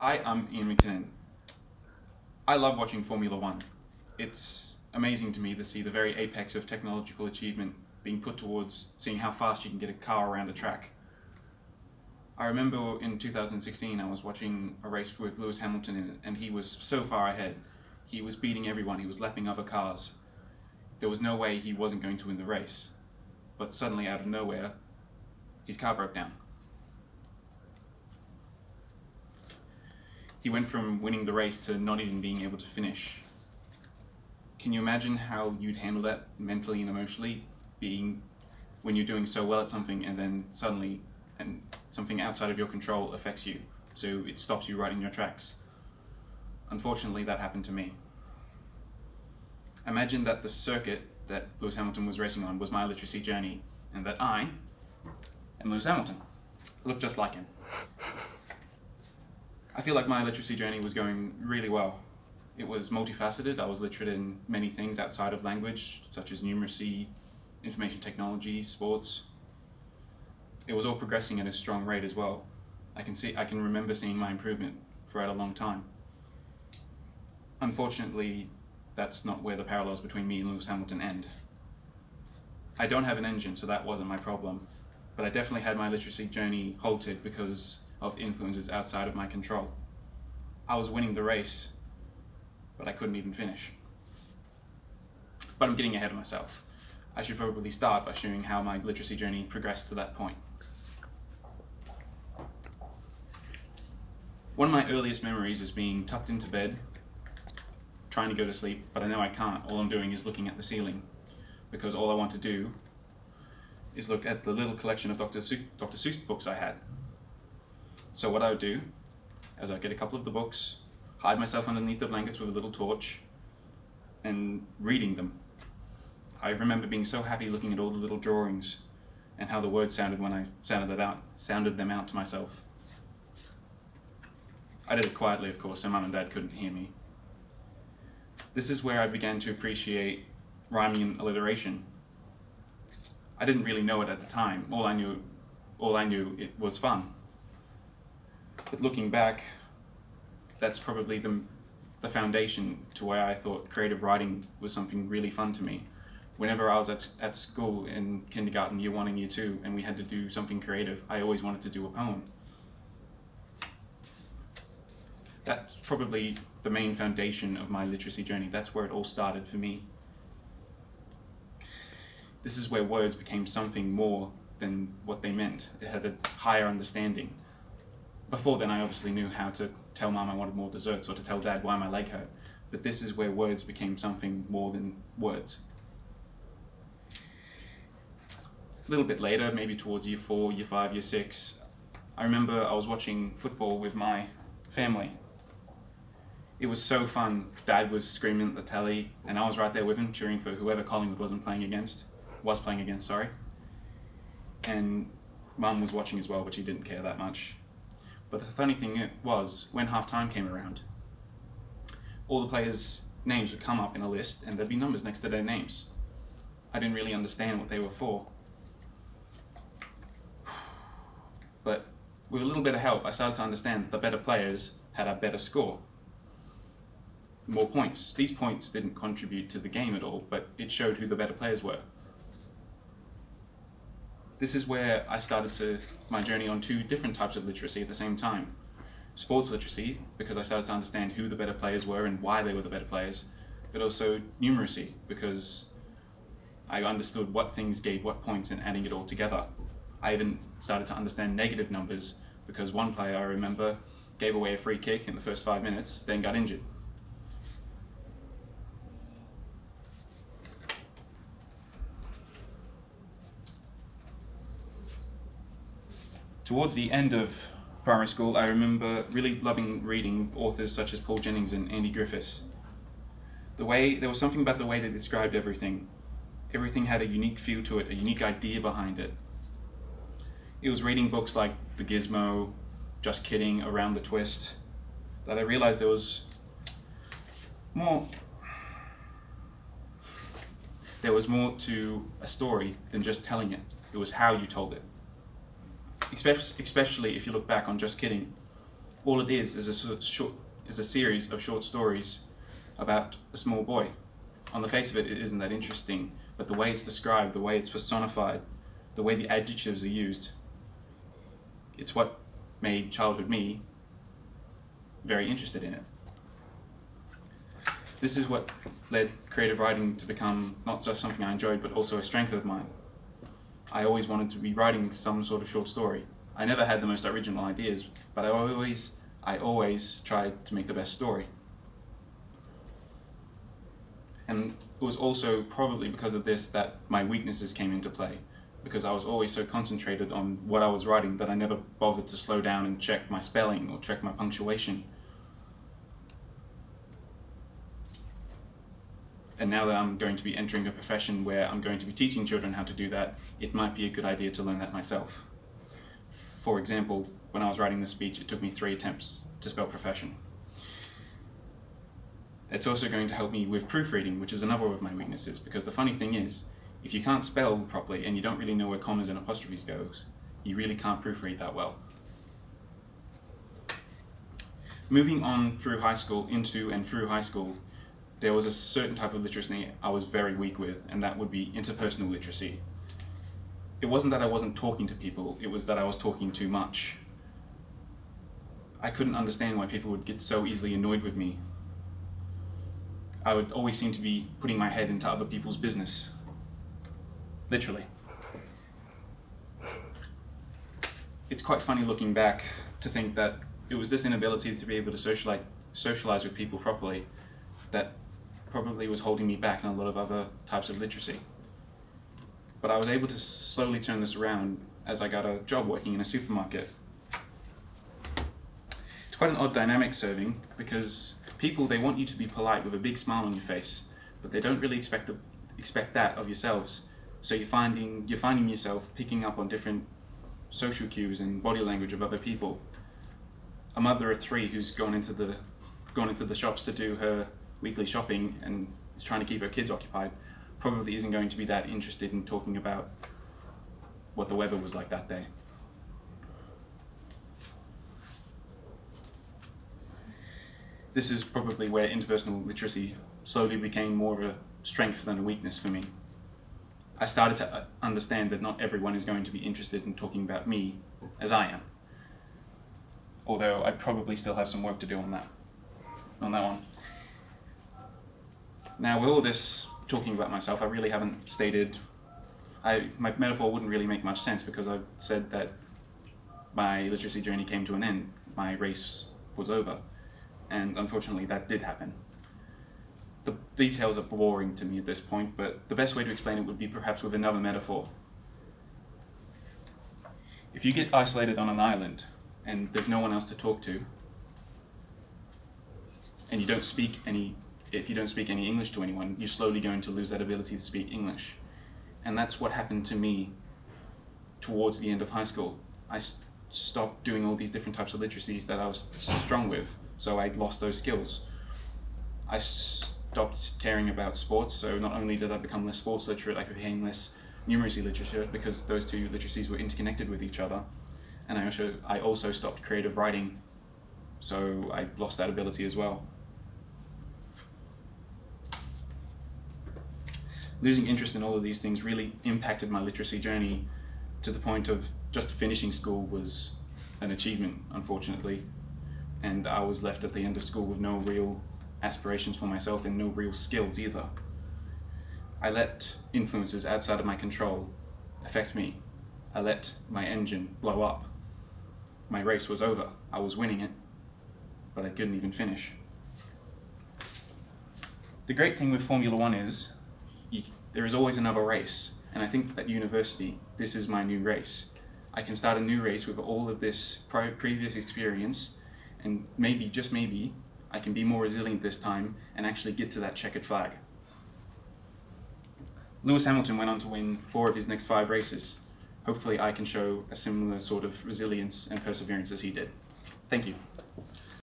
Hi, I'm Ian McKinnon. I love watching Formula One. It's amazing to me to see the very apex of technological achievement being put towards seeing how fast you can get a car around a track. I remember in 2016 I was watching a race with Lewis Hamilton in it, and he was so far ahead. He was beating everyone, he was lapping other cars. There was no way he wasn't going to win the race. But suddenly, out of nowhere, his car broke down. He went from winning the race to not even being able to finish. Can you imagine how you'd handle that mentally and emotionally, being when you're doing so well at something and then suddenly something outside of your control affects you, so it stops you right in your tracks? Unfortunately, that happened to me. Imagine that the circuit that Lewis Hamilton was racing on was my literacy journey, and that I am Lewis Hamilton. I look just like him. I feel like my literacy journey was going really well. It was multifaceted. I was literate in many things outside of language, such as numeracy, information technology, sports. It was all progressing at a strong rate as well. I can remember seeing my improvement throughout a long time. Unfortunately, that's not where the parallels between me and Lewis Hamilton end. I don't have an engine, so that wasn't my problem. But I definitely had my literacy journey halted because of influences outside of my control. I was winning the race, but I couldn't even finish. But I'm getting ahead of myself. I should probably start by showing how my literacy journey progressed to that point. One of my earliest memories is being tucked into bed, trying to go to sleep, but I know I can't. All I'm doing is looking at the ceiling, because all I want to do is look at the little collection of Dr. Seuss books I had. So what I would do is I'd get a couple of the books, hide myself underneath the blankets with a little torch, and reading them. I remember being so happy looking at all the little drawings and how the words sounded when I sounded them out to myself. I did it quietly, of course, so Mum and Dad couldn't hear me. This is where I began to appreciate rhyming and alliteration. I didn't really know it at the time. All I knew it was fun. But looking back, that's probably the foundation to why I thought creative writing was something really fun to me. Whenever I was at school in kindergarten, year 1 and year 2, and we had to do something creative, I always wanted to do a poem. That's probably the main foundation of my literacy journey. That's where it all started for me. This is where words became something more than what they meant. It had a higher understanding. Before then, I obviously knew how to tell Mum I wanted more desserts or to tell Dad why my leg hurt. But this is where words became something more than words. A little bit later, maybe towards year 4, year 5, year 6, I remember I was watching football with my family. It was so fun. Dad was screaming at the telly, and I was right there with him, cheering for whoever Collingwood was playing against. And Mum was watching as well, but she didn't care that much. But the funny thing was, when half-time came around, all the players' names would come up in a list, and there'd be numbers next to their names. I didn't really understand what they were for. But with a little bit of help, I started to understand that the better players had a better score. More points. These points didn't contribute to the game at all, but it showed who the better players were. This is where I started my journey on 2 different types of literacy at the same time. Sports literacy, because I started to understand who the better players were and why they were the better players, but also numeracy, because I understood what things gave what points and adding it all together. I even started to understand negative numbers, because one player, I remember, gave away a free kick in the first 5 minutes, then got injured. Towards the end of primary school, I remember really loving reading authors such as Paul Jennings and Andy Griffiths. There was something about the way they described everything. Everything had a unique feel to it, a unique idea behind it. It was reading books like The Gizmo, Just Kidding, Around the Twist, that I realized there was more to a story than just telling it. It was how you told it. Especially if you look back on Just Kidding. all it is a series of short stories about a small boy. On the face of it, it isn't that interesting, but the way it's described, the way it's personified, the way the adjectives are used, it's what made childhood me very interested in it. This is what led creative writing to become not just something I enjoyed, but also a strength of mine. I always wanted to be writing some sort of short story. I never had the most original ideas, but I always tried to make the best story. And it was also probably because of this that my weaknesses came into play, because I was always so concentrated on what I was writing that I never bothered to slow down and check my spelling or check my punctuation. And now that I'm going to be entering a profession where I'm going to be teaching children how to do that, it might be a good idea to learn that myself. For example, when I was writing this speech, it took me 3 attempts to spell profession. It's also going to help me with proofreading, which is another of my weaknesses, because the funny thing is, if you can't spell properly and you don't really know where commas and apostrophes goes, you really can't proofread that well. Moving on through high school, into and through high school, there was a certain type of literacy I was very weak with, and that would be interpersonal literacy. It wasn't that I wasn't talking to people, it was that I was talking too much. I couldn't understand why people would get so easily annoyed with me. I would always seem to be putting my head into other people's business. Literally. It's quite funny looking back to think that it was this inability to be able to socialize with people properly that probably was holding me back in a lot of other types of literacy. But I was able to slowly turn this around as I got a job working in a supermarket. It's quite an odd dynamic serving, because people, they want you to be polite with a big smile on your face, but they don't really expect that of yourselves. So you're finding yourself picking up on different social cues and body language of other people. A mother of 3 who's gone into the shops to do her weekly shopping and is trying to keep her kids occupied probably isn't going to be that interested in talking about what the weather was like that day. This is probably where interpersonal literacy slowly became more of a strength than a weakness for me. I started to understand that not everyone is going to be interested in talking about me as I am. Although I probably still have some work to do on that one. Now, with all this talking about myself, I really haven't stated, my metaphor wouldn't really make much sense, because I've said that my literacy journey came to an end, my race was over, and unfortunately that did happen. The details are boring to me at this point, but the best way to explain it would be perhaps with another metaphor. If you get isolated on an island and there's no one else to talk to, and if you don't speak any English to anyone, you're slowly going to lose that ability to speak English. And that's what happened to me towards the end of high school. I stopped doing all these different types of literacies that I was strong with, so I lost those skills. I stopped caring about sports, so not only did I become less sports literate, I became less numeracy literate, because those 2 literacies were interconnected with each other. And I also stopped creative writing, so I lost that ability as well. Losing interest in all of these things really impacted my literacy journey to the point of just finishing school was an achievement, unfortunately. And I was left at the end of school with no real aspirations for myself and no real skills either. I let influences outside of my control affect me. I let my engine blow up. My race was over. I was winning it, but I couldn't even finish. The great thing with Formula 1 is there is always another race, and I think at university, this is my new race. I can start a new race with all of this previous experience, and maybe, just maybe, I can be more resilient this time and actually get to that checkered flag. Lewis Hamilton went on to win 4 of his next 5 races. Hopefully I can show a similar sort of resilience and perseverance as he did. Thank you.